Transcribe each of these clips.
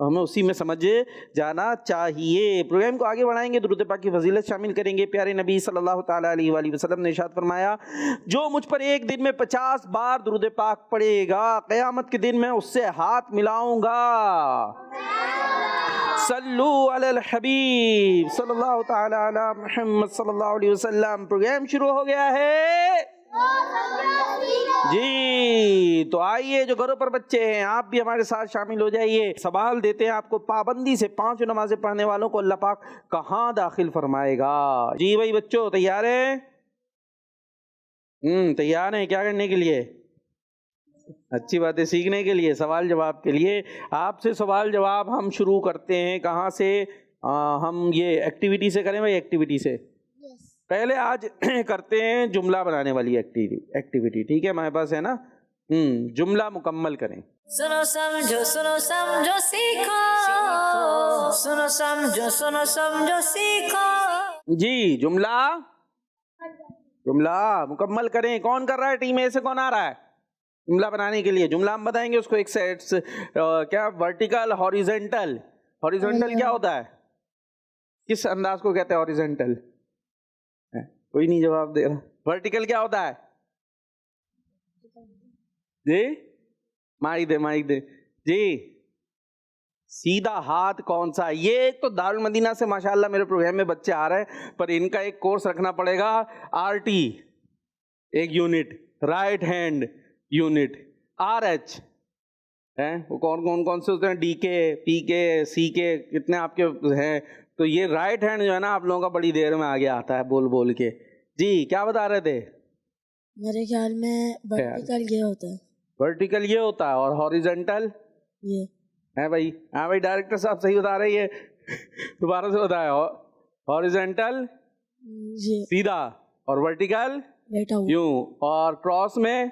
ہمیں اسی میں سمجھ جانا چاہیے. پروگرام کو آگے بڑھائیں گے, درود پاک کی فضیلت شامل کریں گے. پیارے نبی صلی اللہ تعالیٰ علیہ وآلہ وسلم نے ارشاد فرمایا, جو مجھ پر ایک دن میں 50 بار درود پاک پڑھے گا, قیامت کے دن میں اس سے ہاتھ ملاؤں گا. صلو علی الحبیب صلی اللہ تعالیٰ علی محمد صلی اللہ علیہ وسلم. پروگرام شروع ہو گیا ہے جی. تو آئیے, جو گھروں پر بچے ہیں آپ بھی ہمارے ساتھ شامل ہو جائیے. سوال دیتے ہیں آپ کو, پابندی سے 5 نمازیں پڑھنے والوں کو اللہ پاک کہاں داخل فرمائے گا؟ جی بھائی بچوں تیار ہیں؟ تیار ہیں کیا کرنے کے لیے؟ اچھی بات ہے, سیکھنے کے لیے, سوال جواب کے لیے. آپ سے سوال جواب ہم شروع کرتے ہیں. کہاں سے؟ ہم یہ ایکٹیویٹی سے کریں بھائی, ایکٹیویٹی سے. پہلے آج کرتے ہیں جملہ بنانے والی ایکٹیویٹی. ٹھیک ہے, ہمارے پاس ہے نا. جملہ مکمل کریں. سنو سمجھو سیکھو, سنو سمجھو سیکھو. جی جملہ مکمل کریں. کون کر رہا ہے ٹیم اے سے؟ کون آ رہا ہے جملہ بنانے کے لیے؟ جملہ ہم بتائیں گے اس کو ایک سیٹ کیا, ورٹیکل, ہاریزونٹل. ہاریزونٹل کیا ہوتا ہے؟ کس انداز کو کہتے ہیں ہاریزونٹل؟ کوئی نہیں جواب دے رہا. ورٹیکل کیا ہوتا ہے جی؟ مائک دے جی. سیدھا ہاتھ کون سا؟ یہ ایک تو دارالمدینہ سے ماشاءاللہ میرے پروگرام میں بچے آ رہے ہیں, پر ان کا ایک کورس رکھنا پڑے گا. RT ایک unit, right hand unit, RH ہیں وہ کون سے ہوتے ہیں, DK, PK, CK, کتنے آپ کے ہیں. تو یہ رائٹ ہینڈ جو ہے نا آپ لوگوں کا بڑی دیر میں آگے آتا ہے بول کے. جی کیا بتا رہے تھے؟ میرے خیال میں ورٹیکل یہ ہوتا ہے. ورٹیکل یہ ہوتا ہے, اور ہاریزونٹل یہ ہے بھائی. ہاں بھائی ڈائریکٹر صاحب صحیح بتا رہے ہیں. دوبارہ سے بتایا, ہاریزونٹل سیدھا, اور ورٹیکل یوں, اور کراس میں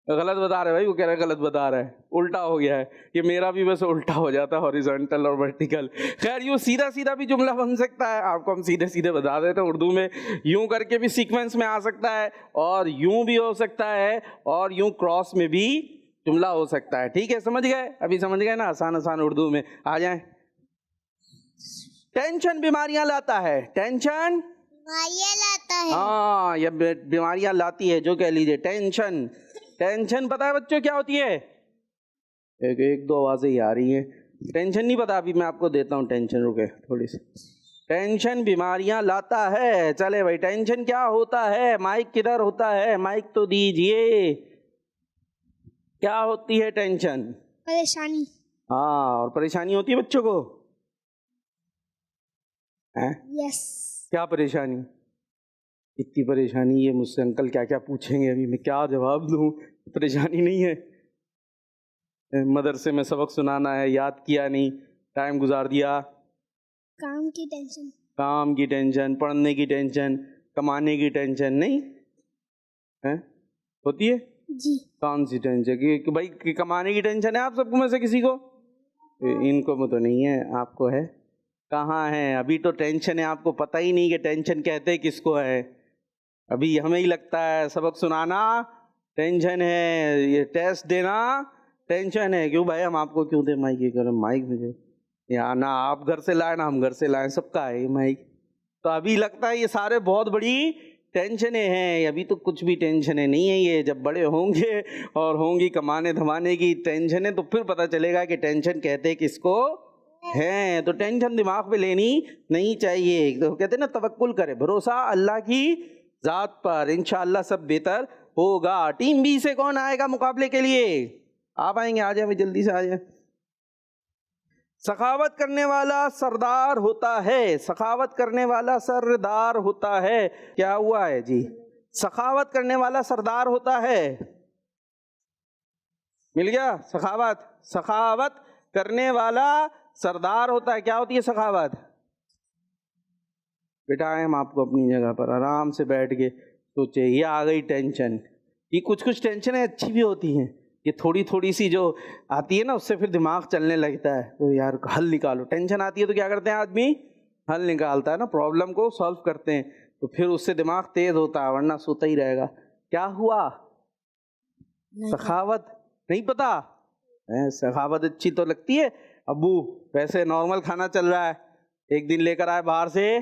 غلط بتا رہے بھائی. وہ کہہ رہے غلط بتا رہے, الٹا ہو گیا ہے. یہ میرا بھی بس الٹا ہو جاتا ہے, ہاریزونٹل اور ورٹیکل. خیر یوں سیدھا بھی جملہ بن سکتا ہے. آپ کو ہم سیدھے بتا دیتے ہیں اردو میں. یوں کر کے بھی سیکوینس میں آ سکتا ہے, اور یوں بھی ہو سکتا ہے, اور یوں کراس میں بھی جملہ ہو سکتا ہے. ٹھیک ہے, سمجھ گئے؟ ابھی سمجھ گئے نا, آسان اردو میں. آ جائیں. ٹینشن بیماریاں لاتا ہے. ٹینشن ہاں یہ بیماریاں لاتی ہے, جو کہہ لیجیے ٹینشن. ٹینشن پتا ہے بچوں کیا ہوتی ہے؟ ایک دو آوازیں ہی آ رہی ہیں. ٹینشن نہیں پتا؟ ابھی میں آپ کو دیتا ہوں ٹینشن, رکے تھوڑی سی. ٹینشن بیماریاں لاتا ہے. چلے بھائی, ٹینشن کیا ہوتا ہے؟ مائک کدھر ہوتا ہے؟ مائک تو دیجئے. کیا ہوتی ہے ٹینشن؟ پریشانی. ہاں, اور پریشانی ہوتی ہے بچوں کو. یس. کیا پریشانی؟ اتنی پریشانی, یہ مجھ سے انکل کیا کیا پوچھیں گے, ابھی میں کیا جواب دوں. پریشانی نہیں ہے, مدرسے میں سبق سنانا ہے, یاد کیا نہیں, ٹائم گزار دیا. کام کی ٹینشن. کام کی ٹینشن, پڑھنے کی ٹینشن, کمانے کی ٹینشن نہیں ہوتی ہے جی. کون سی ٹینشن؟ کہ بھائی کمانے کی ٹینشن ہے آپ سب کو میں سے کسی کو؟ ان کو تو نہیں ہے, آپ کو ہے. کہاں ہے؟ ابھی تو ٹینشن ہے, آپ کو پتہ ہی نہیں کہ ٹینشن کہتے کس کو ہے. ابھی ہمیں ہی لگتا ہے سبق سنانا ٹینشن ہے, یہ ٹیسٹ دینا ٹینشن ہے. کیوں بھائی, ہم آپ کو کیوں دیں مائک؟ یہ کریں مائک میں یا نہ آپ گھر سے لائیں نہ ہم گھر سے لائیں, سب کا ہے یہ مائک. تو ابھی لگتا ہے یہ سارے بہت بڑی ٹینشنیں ہیں. ابھی تو کچھ بھی ٹینشنیں نہیں ہیں. یہ جب بڑے ہوں گے اور ہوں گی کمانے دھمانے کی ٹینشنیں, تو پھر پتہ چلے گا کہ ٹینشن کہتے کس کو ہیں. تو ٹینشن دماغ پہ لینی نہیں چاہیے. تو کہتے ہیں نا توکل کرے, بھروسہ اللہ کی ذات پر, انشاءاللہ سب بہتر ہوگا. ٹیم بی سے کون آئے گا مقابلے کے لیے؟ آپ آئیں گے؟ آ جائیں جلدی سے, آ جائیں. سخاوت کرنے والا سردار ہوتا ہے. سخاوت کرنے والا سردار ہوتا ہے. کیا ہوا ہے جی؟ سخاوت کرنے والا سردار ہوتا ہے. مل گیا سخاوت. سخاوت کرنے والا سردار ہوتا ہے. کیا ہوتی ہے سخاوت؟ بٹھائیں ہم آپ کو اپنی جگہ پر, آرام سے بیٹھ کے سوچے. یہ آ گئی ٹینشن. یہ کچھ ٹینشنیں اچھی بھی ہوتی ہیں. یہ تھوڑی سی جو آتی ہے نا, اس سے پھر دماغ چلنے لگتا ہے. تو یار حل نکالو. ٹینشن آتی ہے تو کیا کرتے ہیں آدمی؟ حل نکالتا ہے نا, پرابلم کو سالو کرتے ہیں. تو پھر اس سے دماغ تیز ہوتا ہے, ورنہ سوتا ہی رہے گا. کیا ہوا؟ سخاوت نہیں پتا؟ سخاوت اچھی تو لگتی ہے, ابو ویسے نارمل کھانا چل رہا ہے, ایک دن لے کر آئے باہر سے,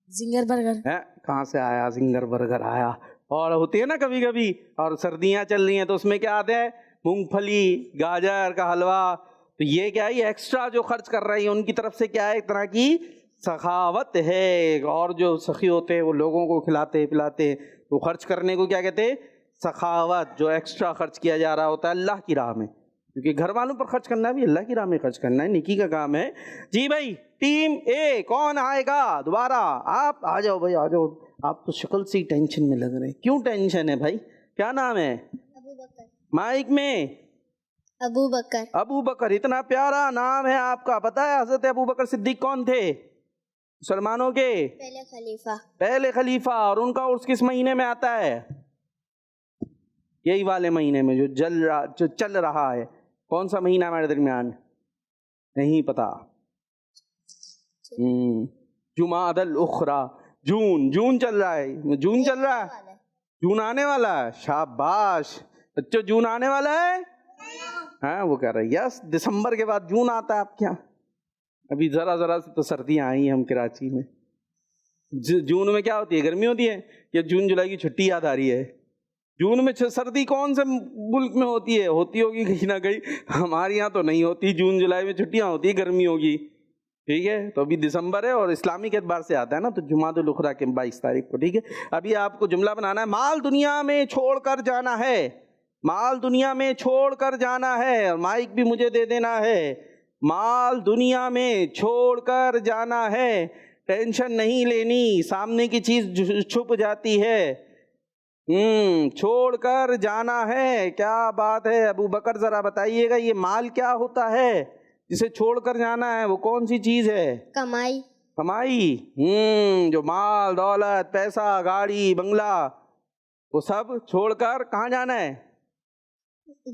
زنگر برگر. کہاں سے آیا زنگر برگر آیا. اور ہوتی ہے نا کبھی کبھی, اور سردیاں چل رہی ہیں تو اس میں کیا آتے ہیں, مونگ پھلی, گاجر کا حلوہ. تو یہ کیا ہے, یہ ایکسٹرا جو خرچ کر رہے ہیں ان کی طرف سے کیا ہے, ایک طرح کی سخاوت ہے. اور جو سخی ہوتے ہیں وہ لوگوں کو کھلاتے پلاتے, وہ خرچ کرنے کو کیا کہتے ہیں, سخاوت. جو ایکسٹرا خرچ کیا جا رہا ہوتا ہے اللہ کی راہ میں, کیونکہ گھر والوں پر خرچ کرنا بھی اللہ کی راہ میں خرچ کرنا ہے, نیکی کا کام ہے. جی بھائی ٹیم اے کون آئے گا دوبارہ؟ آپ آ جاؤ بھائی, آ جاؤ. آپ تو شکل سے ہی ٹینشن میں لگ رہے ہیں. کیوں ٹینشن ہے بھائی؟ کیا نام ہے؟ ابو بکر. مائک میں ابو بکر. ابو بکر, اتنا پیارا نام ہے آپ کا. پتہ ہے حضرت ابو بکر صدیق کون تھے مسلمانوں کے؟ پہلے خلیفہ. پہلے خلیفہ. اور ان کا عرس کس مہینے میں آتا ہے؟ یہی والے مہینے میں جو چل رہا ہے. کون سا مہینہ ہمارے درمیان؟ نہیں پتا. جمادی الاخری, جون چل رہا ہے. جون چل رہا ہے, جون آنے والا ہے. شاباش بچوں, جون آنے والا ہے. ہاں وہ کہہ رہے ہیں یس, دسمبر کے بعد جون آتا ہے آپ کے یہاں. ابھی ذرا سے تو سردیاں آئی ہیں ہم کراچی میں. جون میں کیا ہوتی ہے, گرمی ہوتی ہے, یا جون جولائی کی چھٹی یاد آ رہی ہے؟ جون میں سردی کون سے ملک میں ہوتی ہے؟ ہوتی ہوگی کہیں نہ کہیں, ہمارے یہاں تو نہیں ہوتی. جون جولائی میں چھٹیاں ہوتی ہیں, گرمی ہوگی. ٹھیک ہے, تو ابھی دسمبر ہے اور اسلامی کے اعتبار سے آتا ہے نا, تو جمعۃ الاخری کے 22 تاریخ کو. ٹھیک ہے, ابھی آپ کو جملہ بنانا ہے. مال دنیا میں چھوڑ کر جانا ہے, مال دنیا میں چھوڑ کر جانا ہے. اور مائک بھی مجھے دے دینا ہے. مال دنیا میں چھوڑ کر جانا ہے. ٹینشن نہیں لینی, سامنے کی چیز چھپ جاتی ہے. چھوڑ کر جانا ہے. کیا بات ہے ابو بکر, ذرا بتائیے گا یہ مال کیا ہوتا ہے جسے چھوڑ کر جانا ہے؟ وہ کون سی چیز ہے؟ کمائی. کمائی. جو مال دولت پیسہ گاڑی بنگلہ وہ سب چھوڑ کر کہاں جانا ہے؟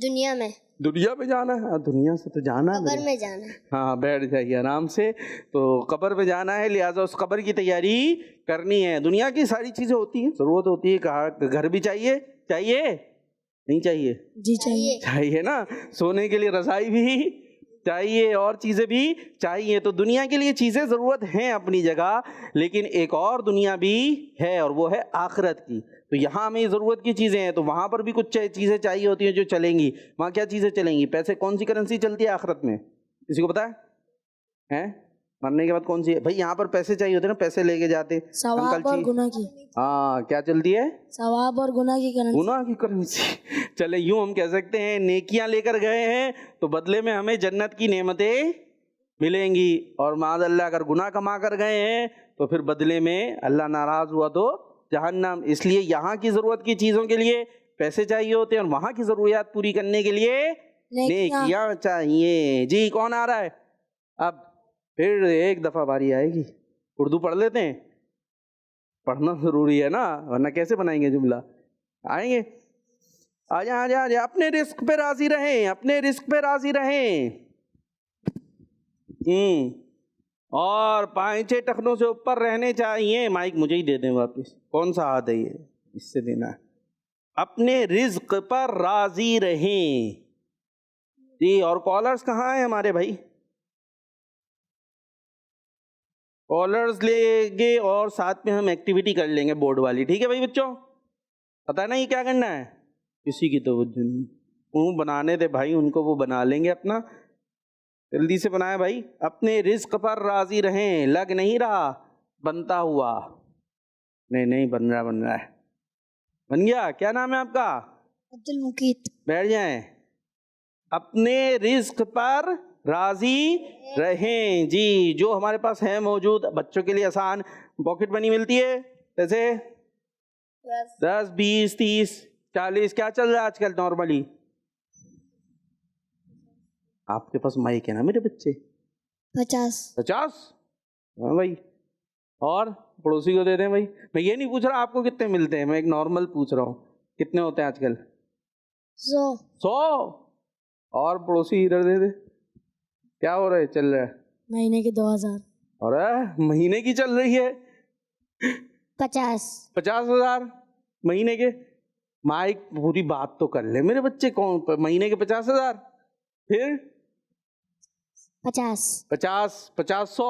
دنیا میں. دنیا میں جانا ہے. دنیا سے تو جانا ہے, قبر میں جانا ہے. ہاں بیٹھ جائیے آرام سے. تو قبر پہ جانا ہے, لہٰذا اس قبر کی تیاری کرنی ہے. دنیا کی ساری چیزیں ہوتی ہیں, ضرورت ہوتی ہے. کہاں گھر بھی چاہیے نہیں چاہیے؟ جی چاہیے. چاہیے نا. سونے کے لیے رضائی بھی چاہیے, اور چیزیں بھی چاہیے. تو دنیا کے لیے چیزیں ضرورت ہیں اپنی جگہ, لیکن ایک اور دنیا بھی ہے اور وہ ہے آخرت کی. تو یہاں ہمیں ضرورت کی چیزیں ہیں, تو وہاں پر بھی کچھ چیزیں چاہیے ہوتی ہیں جو چلیں گی. وہاں کیا چیزیں چلیں گی؟ پیسے. کون سی کرنسی چلتی ہے آخرت میں؟ کسی کو پتا ہے؟ مرنے کے بعد کون سی ہے بھائی؟ یہاں پر پیسے چاہیے ہوتے ہیں نا, پیسے لے کے جاتے ثواب اور گناہ کی. ہاں کیا چلتی ہے؟ ثواب اور گناہ کی کرنسی. گناہ کی کرنسی. چلے یوں ہم کہہ سکتے ہیں, نیکیاں لے کر گئے ہیں تو بدلے میں ہمیں جنت کی نعمتیں ملیں گی, اور معاذ اللہ اگر گناہ کما کر گئے ہیں تو پھر بدلے میں اللہ ناراض ہوا تو جہنم. اس لیے یہاں کی ضرورت کی چیزوں کے لیے پیسے چاہیے ہوتے ہیں, اور وہاں کی ضروریات پوری کرنے کے لیے نیکیاں چاہیے. جی کون آ رہا ہے؟ اب پھر ایک دفعہ باری آئے گی. اردو پڑھ لیتے ہیں, پڑھنا ضروری ہے نا, ورنہ کیسے بنائیں گے جملہ. آئیں گے؟ آ جائیں. اپنے رزق پہ راضی رہیں, اپنے رزق پہ راضی رہیں. اور پانچے ٹخنوں سے اوپر رہنے چاہیے. مائک مجھے ہی دے دیں واپس. کون سا ہاتھ ہے یہ؟ اس سے دینا ہے. اپنے رزق پر راضی رہیں. جی, اور کالرز کہاں ہیں ہمارے بھائی؟ کالرز لیں گے اور ساتھ میں ہم ایکٹیویٹی کر لیں گے بورڈ والی. ٹھیک ہے بھائی بچوں, پتہ نہیں کیا کرنا ہے؟ کسی کی توجہ نہیں. وہ بنانے دے بھائی ان کو, وہ بنا لیں گے اپنا. جلدی سے بنائے بھائی. اپنے رزق پر راضی رہیں. لگ نہیں رہا بنتا ہوا؟ نہیں بن رہا ہے. بن گیا. کیا نام ہے آپ کا؟ عبد المقیت. بیٹھ جائیں. اپنے رزق پر راضی رہیں. جی, جو ہمارے پاس ہے موجود. بچوں کے لیے آسان پاکٹ منی ملتی ہے. پیسے 10 20 30 40. کیا چل رہا ہے آج کل نارملی؟ آپ کے پاس مائک ہے نا میرے بچے؟ 50. ہاں بھائی, اور پڑوسی کو دے دیں بھائی. میں یہ نہیں پوچھ رہا آپ کو کتنے ملتے ہیں, میں ایک نارمل پوچھ رہا ہوں. کتنے ہوتے ہیں آج کل؟ 100. اور پڑوسی ادھر دے دے. کیا ہو رہا ہے, چل رہا ہے؟ مہینے کے 2000. اور مہینے کی چل رہی ہے 50,000 مہینے کے. مائک پوری بات تو کر لے میرے بچے. کون مہینے کے 50,000؟ پھر 50 50, 50, 100,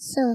100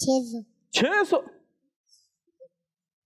600 600।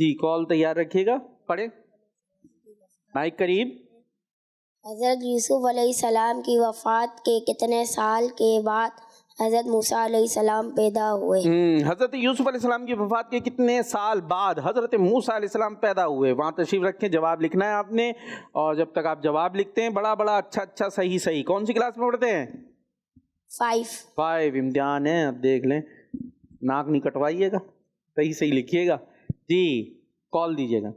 جی کال تیار رکھیے گا, پڑھیں مائک قریب. حضرت یوسف علیہ السلام کی وفات کے کتنے سال کے بعد حضرت موسیٰ علیہ السلام پیدا ہوئے؟ حضرت یوسف علیہ السلام کی وفات کے کتنے سال بعد حضرت موسیٰ علیہ السلام پیدا ہوئے؟ وہاں تشریف رکھیں, جواب لکھنا ہے آپ نے, اور جب تک آپ جواب لکھتے ہیں بڑا بڑا اچھا صحیح. کون سی کلاس میں پڑھتے ہیں؟ 5. امتحان ہے, اب دیکھ لیں, ناک نہیں کٹوائیے گا, صحیح لکھیے گا. جی کال دیجیے گا.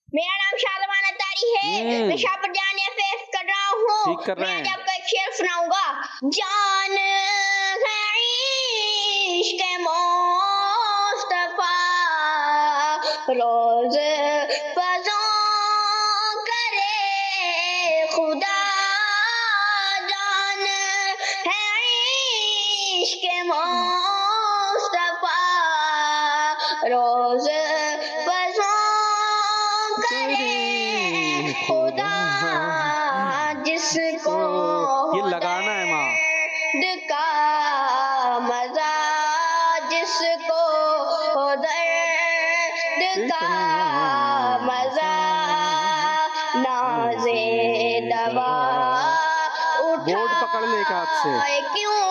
میرا نام شادمان اتاری ہے, میں شاہ پر جان فیس کر رہا ہوں. ٹھیک کر رہے ہیں. میں آپ کا ایک شعر سناؤں گا. جان ہے عشق مصطفیٰ روز فضا کرے خدا, جان ہے عشق مصطفیٰ روز فضا کرے خدا, جس کو یہ لگانا ہے ماں, درد کا مزہ, جس کو درد کا مزہ, نازے دوا بورڈ پکڑ لے کے ہاتھ سے, کیوں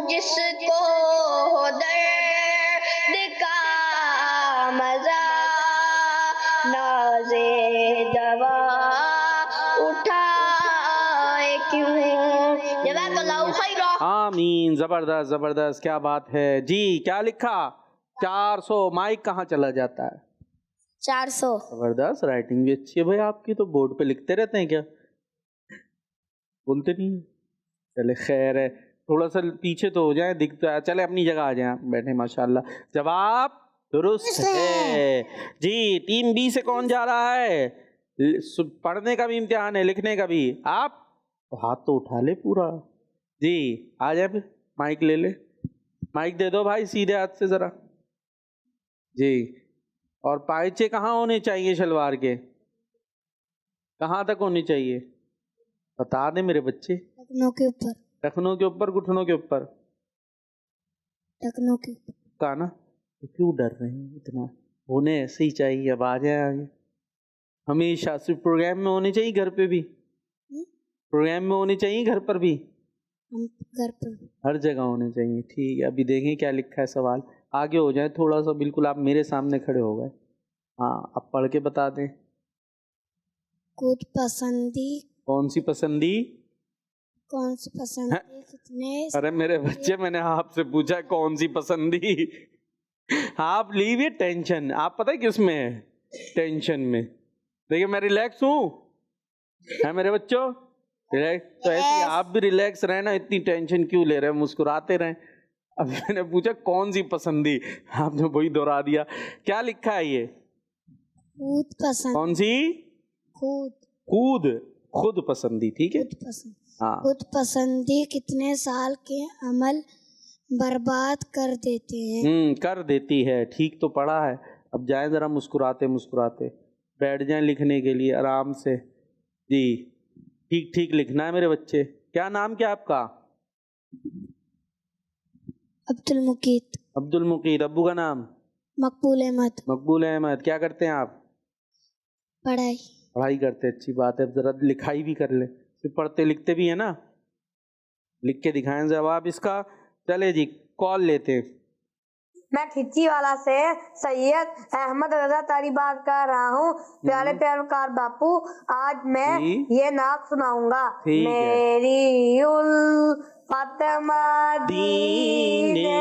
جس کو درد کا مزہ, نازے دوا اٹھائے کیوں. جزاک اللہ خیرہ. آمین. زبردست, کیا بات ہے. جی کیا لکھا؟ 400. مائک کہاں چلا جاتا ہے؟ 400. زبردست, رائٹنگ بھی اچھی ہے بھائی آپ کی, تو بورڈ پہ لکھتے رہتے ہیں کیا؟ بولتے نہیں؟ چلے خیر ہے, تھوڑا سا پیچھے تو ہو جائیں, دکھتا ہے. چلے اپنی جگہ آ جائیں, بیٹھے. ماشاءاللہ, جواب درست ہے. جی ٹیم بی سے کون جا رہا ہے؟ پڑھنے کا بھی امتحان ہے, لکھنے کا بھی. آپ ہاتھ تو اٹھا لے پورا. جی آ جائے پھر, مائک لے لے, مائک دے دو بھائی سیدھے ہاتھ سے ذرا. جی اور پائچے کہاں ہونے چاہیے شلوار کے؟ کہاں تک ہونی چاہیے بتا دیں میرے بچے. ٹخنوں کے اوپر. ٹخنوں کے اوپر, گھٹنوں کے اوپر. ٹخنوں کے اوپر. کہا نا, تو کیوں ڈر رہے ہیں اتنا؟ ہونے ایسے ہی چاہیے. اب آ جائیں آگے. ہمیشہ صرف پروگرام میں ہونے چاہیے, گھر پہ بھی پروگرام میں ہونے چاہیے, گھر پر بھی, گھر پر ہر جگہ ہونے چاہیے. ٹھیک ہے, ابھی دیکھیں کیا لکھا ہے سوال. آگے ہو جائیں تھوڑا سا, بالکل آپ میرے سامنے کھڑے ہو گئے. ہاں اب پڑھ کے بتا دیں. خود پسندی. کون سی پسندی؟ کون سی پسندی کتنے؟ ارے میرے بچے, میں نے آپ سے پوچھا کون سی پسندی. آپ لیجیے ٹینشن. آپ پتہ ہے کس میں ہے؟ ٹینشن میں. دیکھیں میں ریلیکس ہوں, ہے میرے بچوں؟ ریلیکس تو ایسے آپ بھی ریلیکس رہنا, اتنی ٹینشن کیوں لے رہے ہیں, مسکراتے رہیں. اب میں نے پوچھا کون سی پسندی, آپ نے وہی دہرا دیا. کیا لکھا ہے یہ؟ خود پسند. کون سی؟ خود پسندی. ٹھیک ہے, ہاں. خود پسندی کتنے سال کے عمل برباد کر دیتے ہیں. کر دیتی ہے. ٹھیک تو پڑھا ہے. اب جائیں ذرا مسکراتے مسکراتے, بیٹھ جائیں لکھنے کے لیے آرام سے. جی ٹھیک لکھنا ہے میرے بچے. کیا نام کیا آپ کا؟ عبد المقید. عبد المقید. ابو کا نام؟ مقبول احمد. مقبول احمد. کیا کرتے ہیں آپ؟ پڑھائی کرتے. اچھی بات ہے. ذرا لکھائی بھی کر لیں, پھر پڑھتے لکھتے بھی ہیں نا. لکھ کے دکھائیں جواب اس کا. چلے جی کال لیتے ہیں. میں کھچی والا سے سید احمد رضا تاری بات کر رہا ہوں. پیارے پیارکار باپو, آج میں یہ نعت سناؤں گا. میری الفت مدینے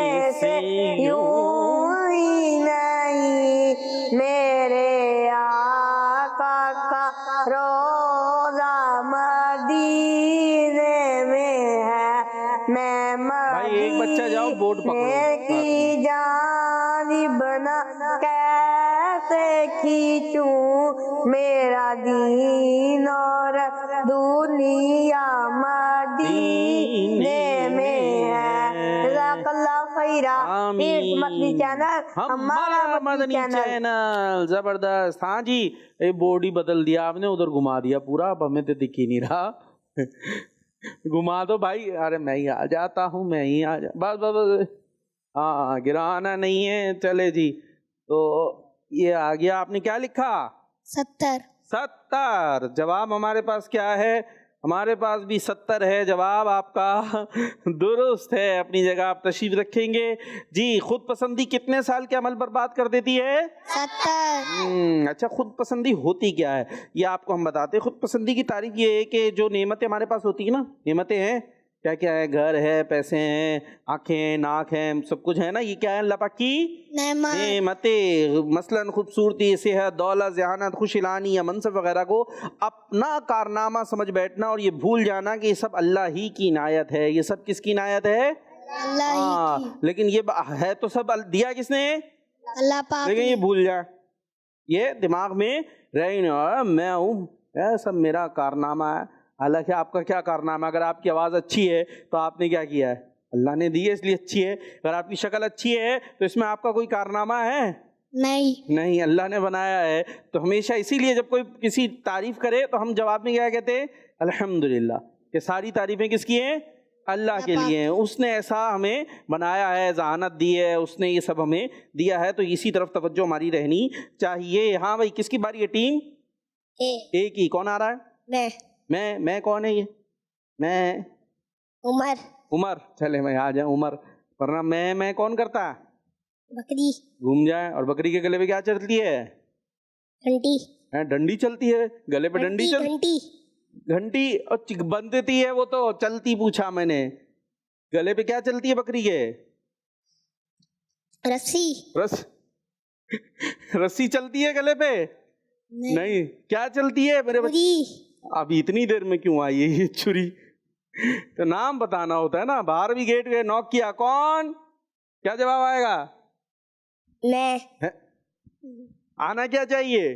سے یوں ہی نہیں, میرے آقا کا روضہ مدینے میں ہے. میں مدینے کی جانب نہ کیسے کھینچوں, میرا دین اور دنیا مدینے میں ہے. جزاک اللہ خیرا. مدنی چینل ہمارا مدنی چینل. زبردست. ہاں جی, یہ بورڈ ہی بدل دیا آپ نے, ادھر گھما دیا پورا. اب ہمیں تو دکھ ہی نہیں رہا. گھما دو بھائی. ارے میں ہی آ جاتا ہوں, میں ہی آ جا. بس ہاں گرانا نہیں ہے. چلے جی, تو یہ آ گیا, آپ نے کیا لکھا؟ 70. 70. جواب ہمارے پاس کیا ہے؟ ہمارے پاس بھی 70 ہے. جواب آپ کا درست ہے, اپنی جگہ آپ تشریف رکھیں گے. جی, خود پسندی کتنے سال کے عمل برباد کر دیتی ہے؟ 70. اچھا, خود پسندی ہوتی کیا ہے یہ آپ کو ہم بتاتے ہیں. خود پسندی کی تعریف یہ ہے کہ جو نعمتیں ہمارے پاس ہوتی ہیں نا, نعمتیں ہیں کیا کیا ہے, گھر ہے, پیسے ہیں, آنکھیں ہیں, ناک ہیں, سب کچھ ہے نا, یہ کیا ہے اللہ پاک کی نعمتیں. مثلاً خوبصورتی, صحت, دولت, ذہانت, خوش اعلانی یا منصب وغیرہ کو اپنا کارنامہ سمجھ بیٹھنا اور یہ بھول جانا کہ یہ سب اللہ ہی کی عنایت ہے. یہ سب کس کی عنایت ہے؟ اللہ ہی. لیکن یہ ہے تو سب دیا کس نے؟ اللہ پاک. لیکن یہ بھول جائے, یہ دماغ میں رہی نا, میں ہوں, سب میرا کارنامہ ہے. حالانکہ آپ کا کیا کارنامہ؟ اگر آپ کی آواز اچھی ہے تو آپ نے کیا کیا ہے؟ اللہ نے دی ہے اس لیے اچھی ہے. اگر آپ کی شکل اچھی ہے تو اس میں آپ کا کوئی کارنامہ ہے؟ نہیں, اللہ نے بنایا ہے. تو ہمیشہ اسی لیے جب کوئی کسی تعریف کرے تو ہم جواب میں کیا کہتے ہیں؟ الحمدللہ. کہ ساری تعریفیں کس کی ہیں؟ اللہ کے لیے ہیں. اس نے ایسا ہمیں بنایا ہے, ذہانت دی ہے, اس نے یہ سب ہمیں دیا ہے. تو اسی طرف توجہ ہماری رہنی چاہیے. ہاں بھائی, کس کی باری ہے؟ ٹیم اے کی. کون آ رہا ہے؟ میں کون ہے؟ یہ میں عمر. چلے میں آ جائیں عمر, ورنہ میں کون کرتا ہے؟ بکری. گھوم جائے. اور بکری کے گلے پہ کیا چلتی ہے؟ ڈنڈی چلتی ہے. گلے پہ ڈنڈی گھنٹی. اور بندتی ہے وہ تو چلتی. پوچھا میں نے, گلے پہ کیا چلتی ہے بکری کے؟ رسی چلتی ہے گلے پہ؟ نہیں, کیا چلتی ہے میرے بچے؟ ابھی اتنی دیر میں کیوں آئی ہے یہ چھری؟ تو نام بتانا ہوتا ہے نا. باہر بھی گیٹ گئے, نوک کیا, کون؟ کیا جواب آئے گا؟ میں. آنا کیا چاہیے؟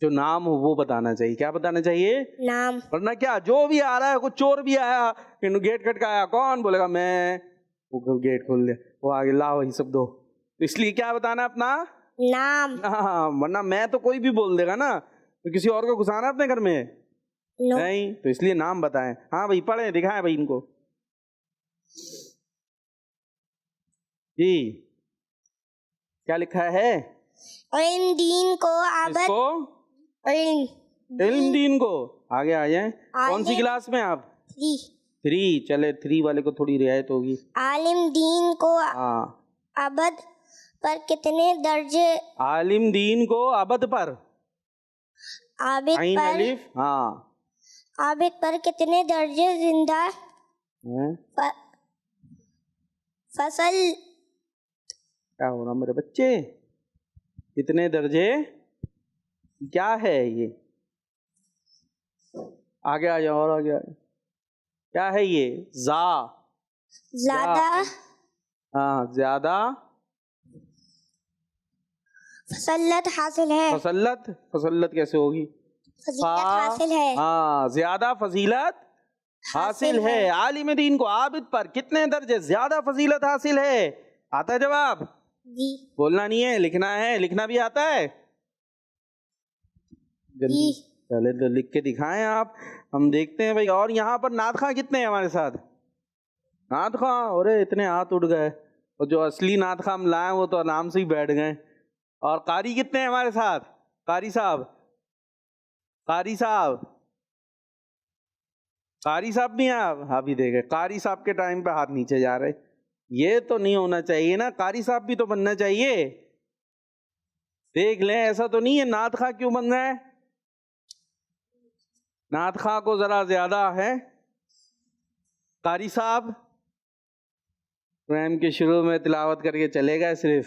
جو نام ہو وہ بتانا چاہیے. کیا بتانا چاہیے؟ نام. ورنہ کیا جو بھی آ رہا ہے, کوئی چور بھی آیا, گیٹ کھٹکایا, کون بولے گا میں, وہ گیٹ کھول دے, وہ آگے لاؤ وہی سب دو. اس لیے کیا بتانا اپنا نام. ہاں, ورنہ میں تو کوئی بھی بول دے گا نا, تو کسی اور کو گھسانا اپنے گھر میں نہیں, تو اس لیے نام بتائیں. ہاں بھائی, پڑھیں, دکھائیں بھائی ان کو. جی, کیا لکھا ہے؟ علم دین کو علم دین کو. آگے آ جائیں. کون سی کلاس میں آپ؟ 3. چلے 3 والے کو تھوڑی رعایت ہوگی. عالم دین کو ابد پر کتنے درجے؟ عالم دین کو ابد پر, عابد پر کتنے درجے زندہ فصل. کیا ہو رہا میرے بچے؟ کتنے درجے کیا ہے یہ؟ آگے آ جاؤ, اور آگے کیا ہے یہ؟ زیادہ. ہاں, زیادہ فصلت حاصل ہے. فصلت کیسے ہوگی؟ فضیلت حاصل ہے. ہاں, زیادہ فضیلت حاصل ہے. عالم دین کو عابد پر کتنے درجے زیادہ فضیلت حاصل ہے؟ آتا ہے جواب؟ جی. بولنا نہیں ہے, لکھنا ہے. لکھنا بھی آتا ہے؟ جلدی پہلے تو لکھ کے دکھائیں آپ, ہم دیکھتے ہیں بھائی. اور یہاں پر نعت خواں کتنے ہیں ہمارے ساتھ؟ نعت خواں, ارے اتنے ہاتھ اٹھ گئے. اور جو اصلی نعت خواں ہم لائیں وہ تو آرام سے ہی بیٹھ گئے. اور قاری کتنے ہیں ہمارے ساتھ؟ قاری صاحب بھی ہیں آپ؟ ابھی دیکھیں, قاری صاحب کے ٹائم پہ ہاتھ نیچے جا رہے. یہ تو نہیں ہونا چاہیے نا, قاری صاحب بھی تو بننا چاہیے. دیکھ لیں, ایسا تو نہیں ہے نعت خواں کیوں بن رہا ہے؟ نعت خواں کو ذرا زیادہ ہے. قاری صاحب پروگرام کے شروع میں تلاوت کر کے چلے گئے صرف.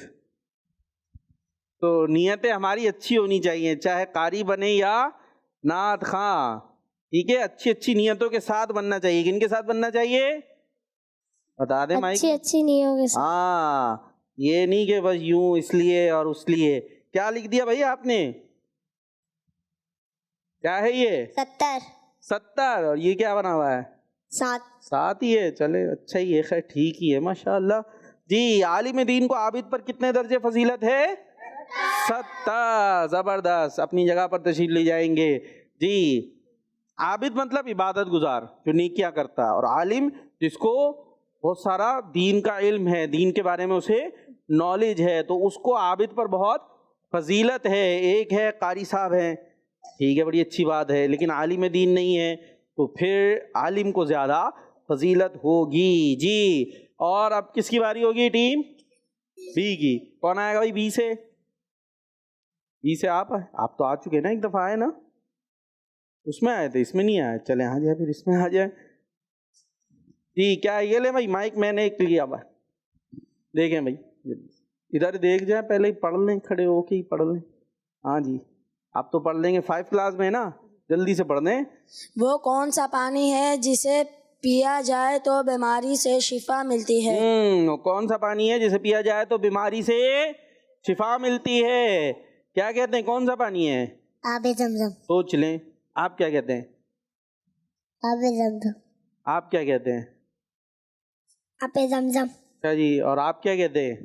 تو نیتیں ہماری اچھی ہونی چاہیے, چاہے قاری بنے یا نعت خواں. ٹھیک ہے, اچھی نیتوں کے ساتھ بننا چاہیے. کن کے ساتھ بننا چاہیے بتا دیں مائک. اچھی نیتوں کے ساتھ. ہاں, یہ نہیں کہ بس یوں اس لیے اور اس لیے. کیا لکھ دیا بھائی آپ نے؟ کیا ہے یہ؟ 70. اور یہ کیا بنا ہوا ہے؟ 7 ہی ہے. چلے اچھا ہی ہے, خیر ٹھیک ہی ہے, ماشاءاللہ. جی, عالم دین کو عابد پر کتنے درجے فضیلت ہے؟ 70. زبردست, اپنی جگہ پر تشریف لے جائیں گے. جی, عابد مطلب عبادت گزار, جو نیکیاں کرتا, اور عالم جس کو بہت سارا دین کا علم ہے, دین کے بارے میں اسے نالج ہے تو اس کو عابد پر بہت فضیلت ہے. ایک ہے قاری صاحب ہیں, ٹھیک ہے, بڑی اچھی بات ہے, لیکن عالم دین نہیں ہے تو پھر عالم کو زیادہ فضیلت ہوگی. جی, اور اب کس کی باری ہوگی؟ ٹیم بی کی. کون آئے گا بھائی بی سے؟ بی سے آپ تو آ چکے نا, ایک دفعہ آئے نا, اس میں آئے تھے, اس میں نہیں آئے. چلیں آ جائے پھر اس میں آ جائے. جی کیا یہ لے بھائی مائک میں نے ایک لیا بھائی, دیکھیں بھائی ادھر دیکھ جائیں, پہلے ہی پڑھ لیں, کھڑے ہو کے ہی پڑھ لیں. ہاں جی آپ تو پڑھ لیں گے 5 کلاس میں نا, جلدی سے پڑھ دیں. وہ کون سا پانی ہے جسے پیا جائے تو بیماری سے شفا ملتی ہے؟ کون سا پانی ہے جسے پیا جائے تو بیماری سے شفا ملتی ہے؟ کیا کہتے ہیں, کون سا پانی ہے؟ آب زمزم. سوچ لیں, آپ کیا کہتے ہیں؟ آب زمزم. آپ کیا کہتے ہیں؟ آب زمزم. اچھا جی, اور آپ کیا کہتے ہیں؟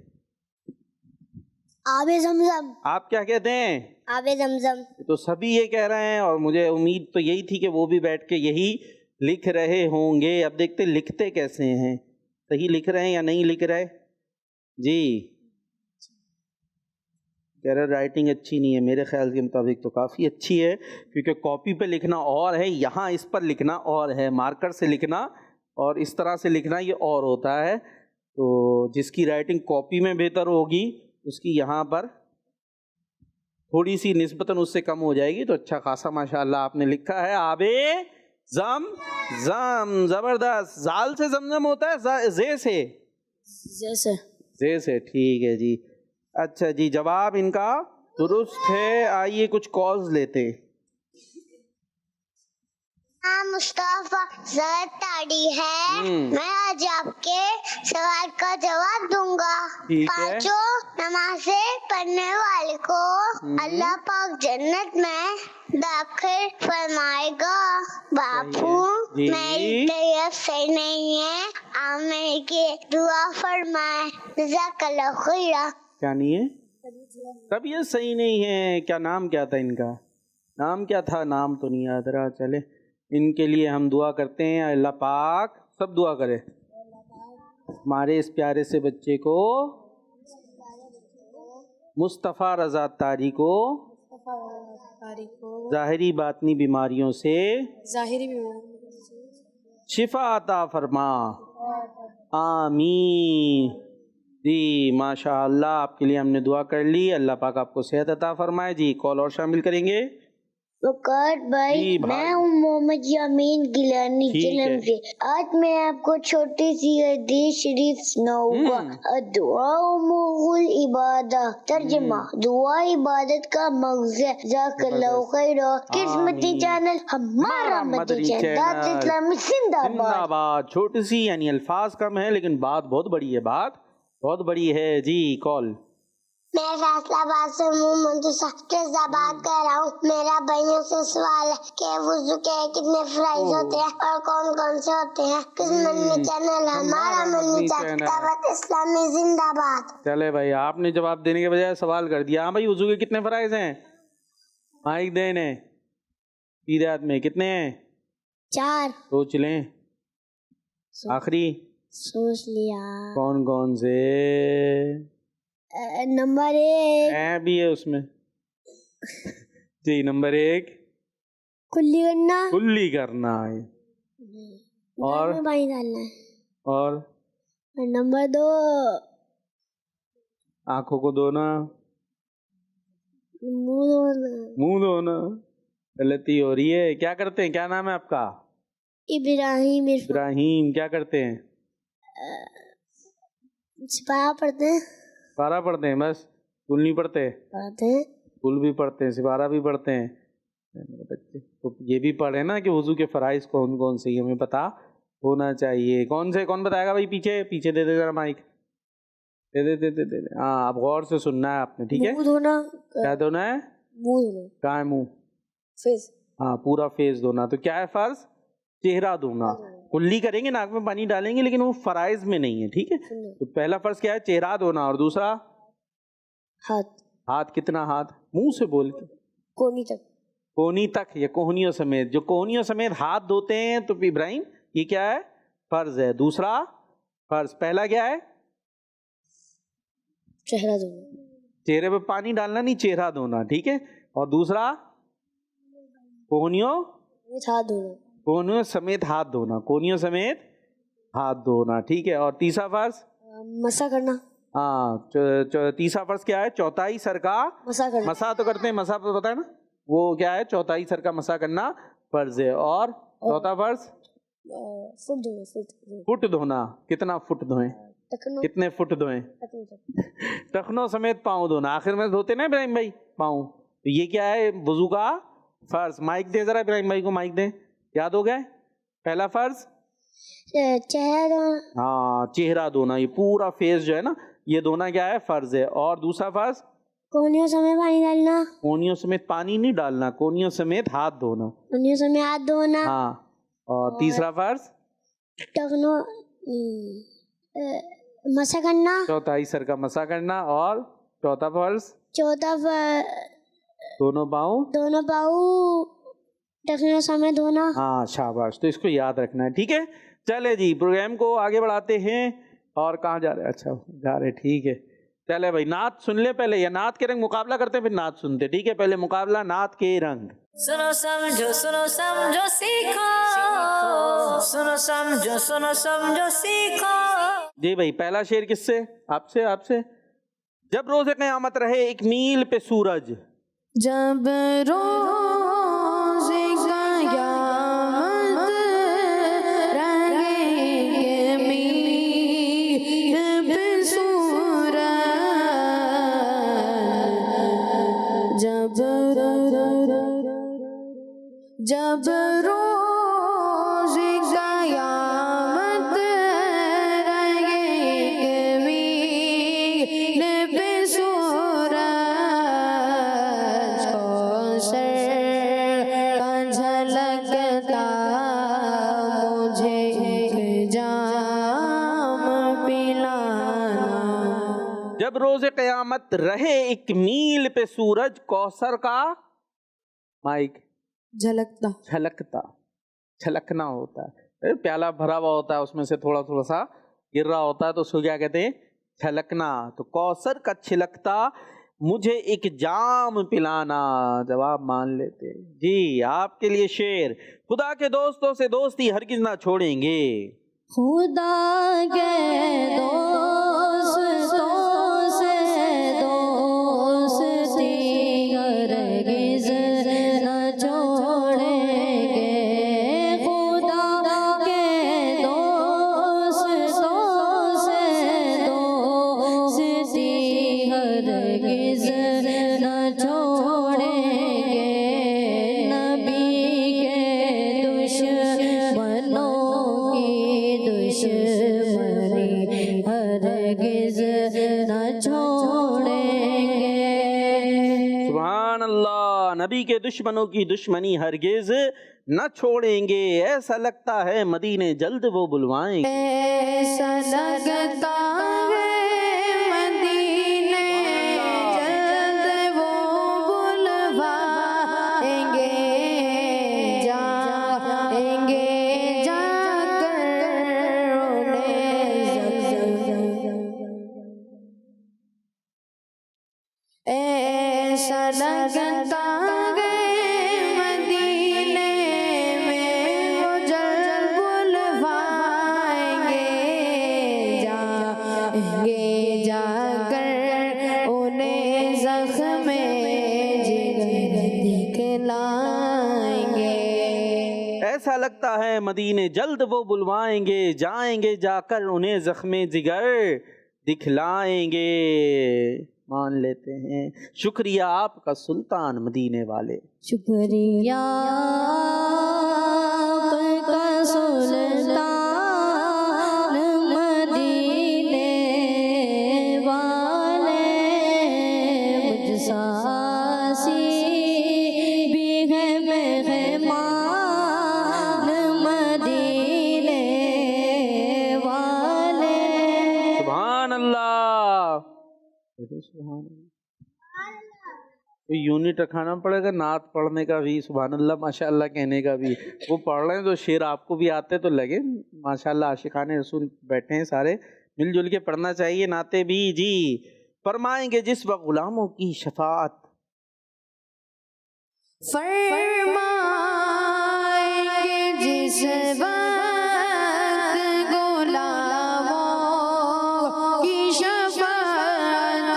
آب زمزم. آپ کیا کہتے ہیں؟ آب زمزم. تو سبھی یہ کہہ رہے ہیں, اور مجھے امید تو یہی تھی کہ وہ بھی بیٹھ کے یہی لکھ رہے ہوں گے. اب دیکھتے لکھتے کیسے ہیں, صحیح لکھ رہے ہیں یا نہیں لکھ رہے. جی کہہ رہے رائٹنگ اچھی نہیں ہے, میرے خیال کے مطابق تو کافی اچھی ہے, کیونکہ کاپی پہ لکھنا اور ہے, یہاں اس پر لکھنا اور ہے. مارکر سے لکھنا اور اس طرح سے لکھنا یہ اور ہوتا ہے. تو جس کی رائٹنگ کاپی میں بہتر ہوگی اس کی یہاں پر تھوڑی سی نسبتاً اس سے کم ہو جائے گی. تو اچھا خاصا ماشاءاللہ آپ نے لکھا ہے. آب زم زم, زبردست. زال سے زمزم ہوتا ہے, زے سے؟ زے سے, ٹھیک ہے جی. اچھا جی, جواب ان کا درست ہے. آئیے کچھ کالز لیتے ہیں. مصطفیٰ زید تاڑی ہے. میں آج آپ کے سوال کا جواب دوں گا. پانچوں نمازیں پڑھنے والے کو اللہ پاک جنت میں داخل فرمائے گا. باپو میری طبیعت صحیح نہیں ہے, آپ میرے کی دعا فرمائے. جزاک اللہ خیرہ. کیا نہیں ہے؟ طبیعت صحیح نہیں ہے. کیا نام کیا تھا ان کا؟ نام کیا تھا؟ نام تو نہیں یاد رہا. چلے ان کے لیے ہم دعا کرتے ہیں, اللہ پاک سب دعا کرے ہمارے اس پیارے سے بچے کو, مصطفیٰ رضا تاری کو, ظاہری باطنی بیماریوں سے شفا عطا فرما. آمین. جی ماشاء اللہ, آپ کے لیے ہم نے دعا کر لی. اللہ پاک آپ کو صحت عطا فرمائے. جی کال اور شامل کریں گے. وقار بھائی, میں ہوں محمد یامین گیلانی جلم سے. آج میں آپ کو چھوٹی سی حدیث شریف سناؤں گا. دعا مغل عبادت. ترجمہ, دعا عبادت کا مغز ہے. جزاک اللہ خیر. قسمتی چینل ہمارا مدنی چینل اسلامی زندہ باد. چھوٹی سی یعنی الفاظ کم ہے لیکن بات بہت بڑی ہے, بات بہت بڑی ہے. جی کال. میں فیصلہ آباد سے بات کر رہا ہوں. میرا بھائیوں سے سوال ہے کہ وضو کے کتنے فرائض ہوتے ہیں اور کون کون سے ہوتے ہیں. کس مدنی چینل ہمارا مدنی چینل دعوت اسلامی زندہ باد. چلے بھائی, آپ نے جواب دینے کے بجائے سوال کر دیا. ہاں بھائی, وضو کے کتنے فرائض ہیں؟ مائک دینے سیدھے ہاتھ میں کتنے ہیں؟ 4. سوچ لیں. آخری سوچ لیا. کون کون سے؟ نمبر 1 بھی ہے اس میں. جی نمبر 1 کلی کرنا. کلی کرنا ہے. اور پانی ڈالنا ہے. اور نمبر 2 آنکھوں کو دھونا, منہ دھونا. غلطی ہو رہی ہے. کیا کرتے ہیں؟ کیا نام ہے آپ کا؟ ابراہیم. ابراہیم. کیا کرتے ہیں؟ سپارہ پڑھتے ہیں. سپارہ پڑھتے ہیں بس, کل نہیں پڑھتے؟ کل بھی پڑھتے ہیں, سپارہ بھی پڑھتے ہیں. بچے تو یہ بھی پڑھے نا کہ وضو کے فرائض کون کون سے ہمیں پتہ ہونا چاہیے. کون سے, کون بتائے گا بھائی؟ پیچھے دے دے ذرا مائک. دے دے. ہاں اب غور سے سننا ہے آپ نے, ٹھیک ہے؟ کیا دھونا ہے؟ کہاں ہے منہ؟ فیس. ہاں پورا فیس دھونا. تو کیا ہے فرض؟ چہرہ دھونا. کلی کریں گے, ناک میں پانی ڈالیں گے, لیکن وہ فرائض میں نہیں ہے, ٹھیک ہے؟ تو پہلا فرض کیا ہے؟ چہرہ دھونا. اور دوسرا ہاتھ. کتنا ہاتھ؟ منہ سے بول کے کونی تک یا کوہنیوں سمیت. جو کوہنیوں سمیت ہاتھ دھوتے ہیں تو ابراہیم یہ کیا ہے؟ فرض ہے. دوسرا فرض. پہلا کیا ہے؟ چہرہ دھونا. چہرے پہ پانی ڈالنا نہیں, چہرہ دھونا, ٹھیک ہے. اور دوسرا کونیوں ہاتھ دھونا. کونیوں سمیت ہاتھ دھونا, کونیوں سمیت ہاتھ دھونا, ٹھیک ہے. اور تیسرا فرض مسح کرنا. ہاں, تیسرا فرض کیا ہے؟ چوتھائی سر کا مسح کرنا. مسح تو کرتے ہیں, مسح تو پتا ہے نا وہ کیا ہے؟ چوتھائی سر کا مسح کرنا فرض ہے. اور چوتھا فرض فٹ دھونا. فٹ دھونا. کتنا فٹ دھوئیں؟ کتنے فٹ دھوئیں؟ ٹخنوں سمیت پاؤں دھونا. آخر میں دھوتے نا ابراہیم بھائی پاؤں, تو یہ کیا ہے؟ وضو کا فرض. مائک دیں ذرا ابراہیم بھائی کو, مائک دیں. یاد ہو گئے؟ پہلا فرض چہرہ دھونا. ہاں, چہرہ دھونا, یہ پورا فیس جو ہے نا یہ دھونا کیا ہے؟ فرض ہے. اور دوسرا فرض کونیوں سمیت پانی ڈالنا. کونیوں سمیت پانی نہیں ڈالنا, کونیوں سمیت ہاتھ دھونا. کونیوں سمیت ہاتھ دھونا. ہاں. اور تیسرا فرض ٹخنوں مسح کرنا. چوتھائی سر کا مسح کرنا. اور چوتھا فرض چوتھا دونوں پاؤں ٹخنوں سمیت دھونا. ہاں شاباش. تو اس کو یاد رکھنا ہے, ٹھیک ہے. چلے جی پروگرام کو آگے بڑھاتے ہیں. اور کہاں جا رہے؟ اچھا جا رہے, ٹھیک ہے. چلے بھائی نعت سن لے پہلے, یا نعت کے رنگ مقابلہ کرتے ہیں پھر نعت سنتے, ٹھیک ہے. پہلے مقابلہ نعت کے رنگ. سنو سمجھو سیکھو, سنو سمجھو سیکھو. جی بھائی پہلا شعر کس سے؟ آپ سے. جب روز قیامت رہے ایک میل پہ سورج, جب روز قیامت رہے ایک میل پہ سورج, جب روز قیامت رہے ایک میل پہ سورج, کوثر کا جھلکتا مجھے ایک جام پلانا. جب روز قیامت رہے ایک میل پہ سورج, کوثر کا مائک چھلکنا ہوتا ہے. پیالہ بھرا ہوا ہوتا ہے, اس میں سے تھوڑا تھوڑا سا گر رہا ہوتا ہے, تو اس کو کیا کہتے ہیں؟ چھلکنا. تو کوثر کا چھلکتا مجھے ایک جام پلانا. جواب مان لیتے. جی آپ کے لیے شعر. خدا کے دوستوں سے دوستی ہرگز نہ چھوڑیں گے, خدا کے دوستوں سے دوستی ہرگز نہ چھوڑیں گے. خدا کے دوستوں سے دوستی ہرگز نہ چھوڑیں گے. نبی کے دشمنوں کی دشمنی ہرگز نہ چھوڑیں گے. سبحان اللہ. نبی کے دشمنوں کی دشمنی ہرگز نہ چھوڑیں گے. ایسا لگتا ہے مدینے جلد وہ بلوائیں گے. ایسا لگتا ہے مدینے جلد وہ بلوائیں گے. جائیں گے جا کر ایسا لگتا ہے مدینے میں وہ جلد بلوائیں گے. جائیں گے جا کر انہیں زخم جگر دکھلائیں گے. ایسا لگتا ہے مدینے جلد وہ بلوائیں گے, جائیں گے جا کر انہیں زخم جگر دکھلائیں گے. مان لیتے ہیں. شکریہ آپ کا سلطان مدینے والے. شکریہ آپ کا سلطان مدینے والے. مجھ ساسی بھی ہے مہمان مدینے والے. سبحان اللہ. یونٹ رکھانا پڑے گا نعت پڑھنے کا بھی, سبحان اللہ ماشاء اللہ کہنے کا بھی. وہ پڑھ رہے ہیں تو شعر آپ کو بھی آتے تو لگے ماشاء اللہ. عاشقان رسول بیٹھے ہیں سارے, مل جل کے پڑھنا چاہیے نعتیں بھی. جی فرمائیں گے جس وقت غلاموں کی شفاعت، فرمائیں گے جس وقت غلاموں کی شفاعت،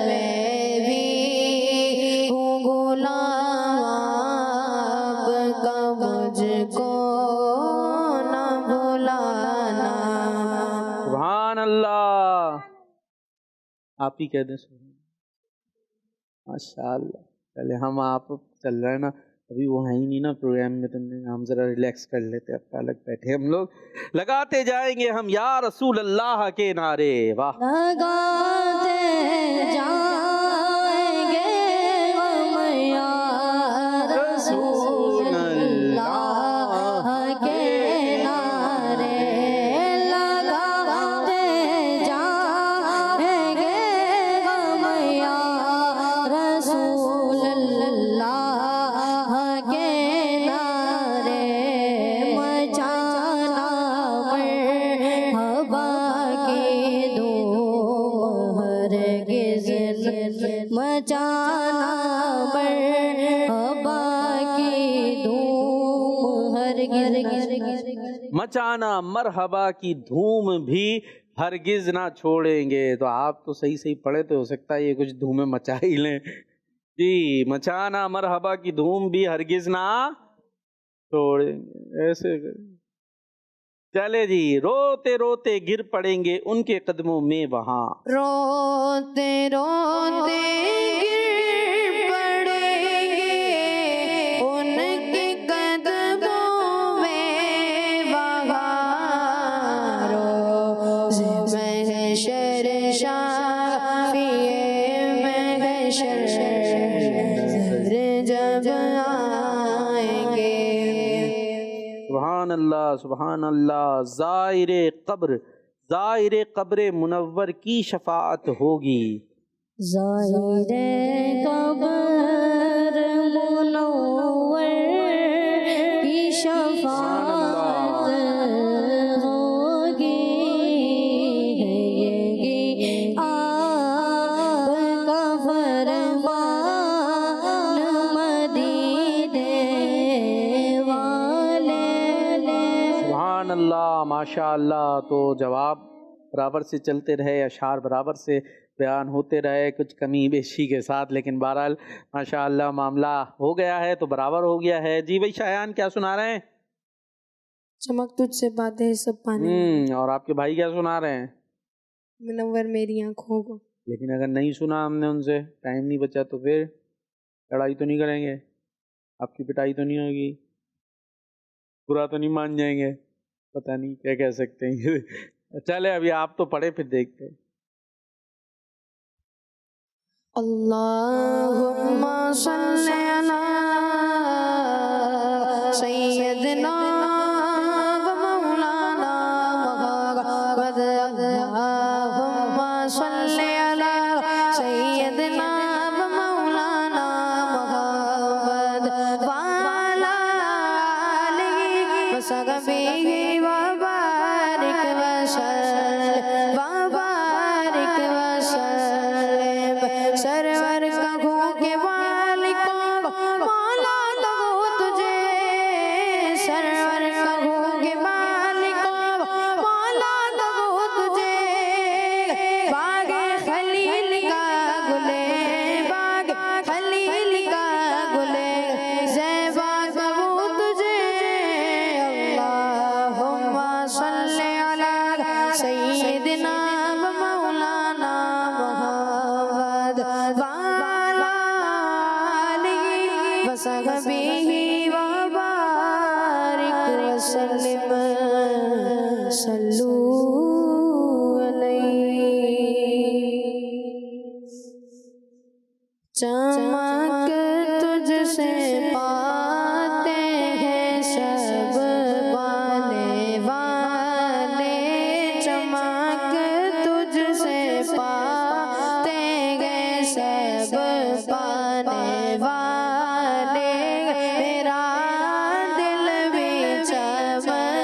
میں بھی ہوں غلام آپ کا، مجھ کو نہ بھلانا۔ سبحان اللہ، آپ ہی کہہ دیں سبحان ماشاء اللہ۔ چلے ہم آپ چل رہے ہیں نا، ابھی وہ ہے ہی نہیں نا پروگرام میں، تم نے ہم ذرا ریلیکس کر لیتے، اب الگ بیٹھے ہم لوگ، لگاتے جائیں گے ہم یا رسول اللہ کے نعرے، واہ لگاتے جائیں گے ہم یا رسول اللہ کے نعرے، لگاتے جائیں گے ہم یا رسول اللہ کے نعرے، مچانا مرحبا کی دھوم ہرگز، مچانا مرحبا کی دھوم ہرگز، مچانا مرحبا کی دھوم بھی ہرگز نہ چھوڑیں گے۔ تو آپ تو صحیح صحیح پڑھے تو ہو سکتا ہے یہ کچھ دھومیں مچا ہی لیں جی، مچانا مرحبا کی دھوم بھی ہرگز نہ چھوڑیں گے، ایسے چلے جی، روتے روتے گر پڑیں گے ان کے قدموں میں وہاں، روتے روتے گر پڑیں گے ان کے قدموں میں وہاں، روز محشر شافعِ محشر جب آئیں گے۔ سبحان اللہ سبحان اللہ، زائر قبر منور کی شفاعت ہوگی، زائر قبر منور کی شفاعت ہوگی، یہ آپ کا فرمان مدینے والے۔ سبحان اللہ ماشاء اللہ۔ تو جواب برابر سے چلتے رہے، اشعار برابر سے بیان ہوتے رہے، کچھ کمی بیشی کے ساتھ، لیکن بہرحال ماشاء اللہ معاملہ ہو گیا ہے تو برابر ہو گیا ہے۔ جی بھائی شایان کیا سنا رہے ہیں؟ چمک تجھ سے باتیں سب پانے، اور آپ کے بھائی کیا سنا رہے ہیں؟ منور میری آنکھوں کو۔ لیکن اگر نہیں سنا ہم نے ان سے، ٹائم نہیں بچا، تو پھر لڑائی تو نہیں کریں گے، آپ کی پٹائی تو نہیں ہوگی، برا تو نہیں مان جائیں گے، پتہ نہیں کیا کہہ سکتے ہیں۔ چلے ابھی آپ تو پڑھے، پھر دیکھتے ہیں۔ اللہم صل علی سیدنا و مولانا محمد، اللہم صل علی سیدنا و مولانا محمد وعلی آلہ وصحبہ وبارک وسلم وبارک وسلم۔ سرور کہوں کے مالکوں مولا دو تجھے، سرور کہوں کے مالکوں مولا دو تجھے، باغ خلیل کا گلے، باغ خلیل کا گلے زیبا دو تجھے۔ اللہم صل علی سیدنا و مولانا محمد وعلی آلہ وصحبہ وبارک وسلم۔ صلو علیہ۔ چمک تجھ سے پاتے ہیں سب پانے والے، چمک تجھ سے پاتے ہیں سب پانے والے، میرا دل بھی چمک